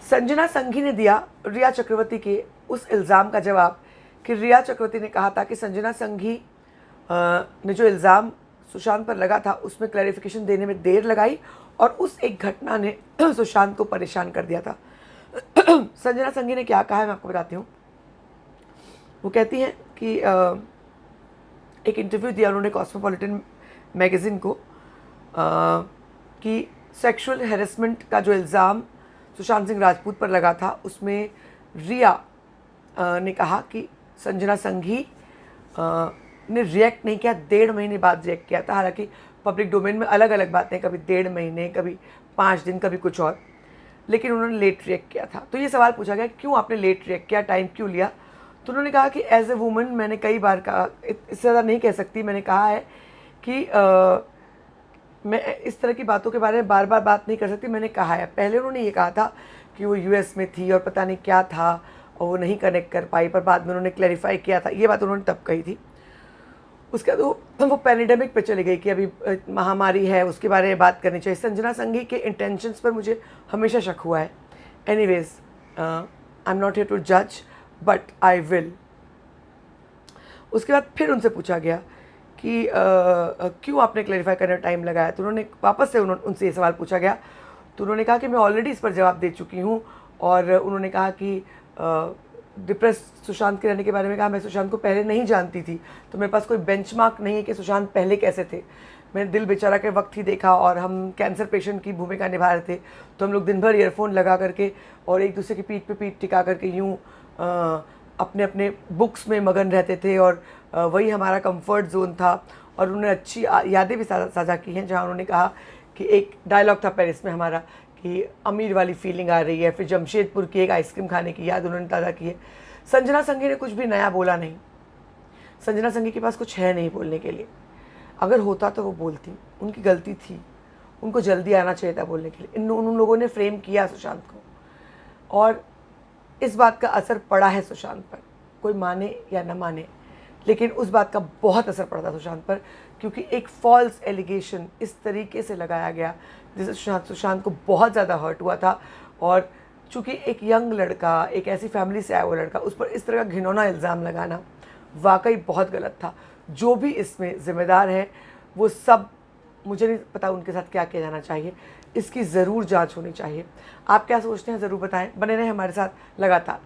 संजना संघी ने दिया रिया चक्रवर्ती के उस इल्ज़ाम का जवाब कि रिया चक्रवर्ती ने कहा था कि संजना संघी ने जो इल्ज़ाम सुशांत पर लगा था उसमें क्लैरिफिकेशन देने में देर लगाई और उस एक घटना ने सुशांत को परेशान कर दिया था। संजना संघी ने क्या कहा है मैं आपको बताती हूँ। वो कहती हैं कि एक इंटरव्यू दिया उन्होंने कॉस्मोपॉलिटन मैगज़ीन को कि सेक्सुअल हैरेसमेंट का जो इल्ज़ाम सुशांत सिंह राजपूत पर लगा था उसमें रिया ने कहा कि संजना संघी ने रिएक्ट नहीं किया, 1.5 महीने बाद रिएक्ट किया था। हालांकि पब्लिक डोमेन में अलग अलग बातें, कभी 1.5 महीने, कभी 5 दिन, कभी कुछ और, लेकिन उन्होंने लेट रिएक्ट किया था। तो ये सवाल पूछा गया क्यों आपने लेट रिएक्ट किया, टाइम क्यों लिया। तो उन्होंने कहा कि एज ए वूमन मैंने कई बार कहा, इससे ज़्यादा नहीं कह सकती, मैंने कहा है कि मैं इस तरह की बातों के बारे में बार बार बात नहीं कर सकती, मैंने कहा है। पहले उन्होंने ये कहा था कि वो यूएस में थी और पता नहीं क्या था और वो नहीं कनेक्ट कर पाई, पर बाद में उन्होंने क्लैरिफाई किया था, ये बात उन्होंने तब कही थी। उसके बाद वो पैंडेमिक पे चली गई कि अभी महामारी है, उसके बारे में बात करनी चाहिए। संजना संघी के इंटेंशंस पर मुझे हमेशा शक हुआ है। Anyways, I am not here to जज बट आई विल। उसके बाद फिर उनसे पूछा गया कि क्यों आपने क्लैरिफाई करने में टाइम लगाया। तो उन्होंने वापस से उनसे ये सवाल पूछा गया, तो उन्होंने कहा कि मैं ऑलरेडी इस पर जवाब दे चुकी हूँ। और उन्होंने कहा कि डिप्रेस सुशांत के रहने के बारे में कहा, मैं सुशांत को पहले नहीं जानती थी, तो मेरे पास कोई बेंचमार्क नहीं है कि सुशांत पहले कैसे थे। मैंने दिल बेचारा के वक्त ही देखा और हम कैंसर पेशेंट की भूमिका निभा रहे थे, तो हम लोग दिन भर ईयरफोन लगा करके और एक दूसरे की पीठ पे पीठ टिका करके यूँ अपने अपने बुक्स में मगन रहते थे और वही हमारा कंफर्ट जोन था। और उन्होंने अच्छी यादें भी साझा की हैं, जहाँ उन्होंने कहा कि एक डायलॉग था पेरिस में हमारा कि अमीर वाली फीलिंग आ रही है, फिर जमशेदपुर की एक आइसक्रीम खाने की याद उन्होंने ताज़ा की है। संजना संघी ने कुछ भी नया बोला नहीं। संजना संघी के पास कुछ है नहीं बोलने के लिए, अगर होता तो वो बोलती, उनकी गलती थी, उनको जल्दी आना चाहिए था बोलने के लिए। उन लोगों ने फ्रेम किया सुशांत को और इस बात का असर पड़ा है सुशांत पर, कोई माने या न माने, लेकिन उस बात का बहुत असर पड़ा था सुशांत पर, क्योंकि एक फॉल्स एलिगेशन इस तरीके से लगाया गया जिससे सुशांत को बहुत ज़्यादा हर्ट हुआ था। और चूँकि एक यंग लड़का, एक ऐसी फैमिली से आया हुआ लड़का, उस पर इस तरह का घिनौना इल्ज़ाम लगाना वाकई बहुत गलत था। जो भी इसमें ज़िम्मेदार है वो सब, मुझे नहीं पता उनके साथ क्या किया जाना चाहिए, इसकी ज़रूर जांच होनी चाहिए। आप क्या सोचते हैं ज़रूर बताएं, बने रहें हमारे साथ लगातार।